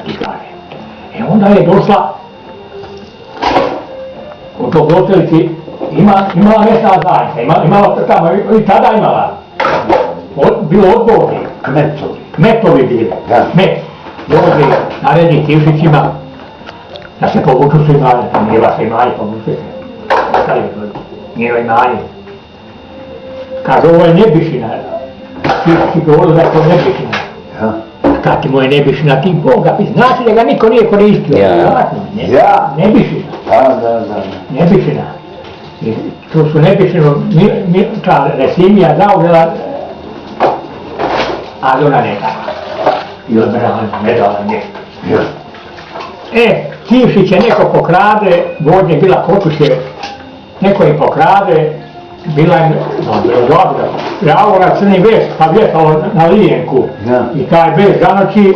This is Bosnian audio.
I kaže. E onda je došla u tog Gostelici, imala mesna zajednica, imala tamo, i tada imala. Bilo odgovorni. Kmetovi bili. Kmet. Dolazi naredi Kivšićima da se povuču su imanje, to nije vaše imanje, povuču se. Nije imanje. Kaže, ovo je Nebišina. Kivšić govorio da je to Nebišina. Kad ti mu je Nebišina, ti Boga, znači da ga niko nije koristio. Nebišina. Nebišina. I tu su Nebišinu, Resimija zauzela, ali ona ne dala. I odbrana ne dala nešto. Kivšić je neko pokrade, vođe bila Kotuše, neko je pokrade, bila je dobro, Javora crni veš, pa vješao na lijenku i taj veš zanoći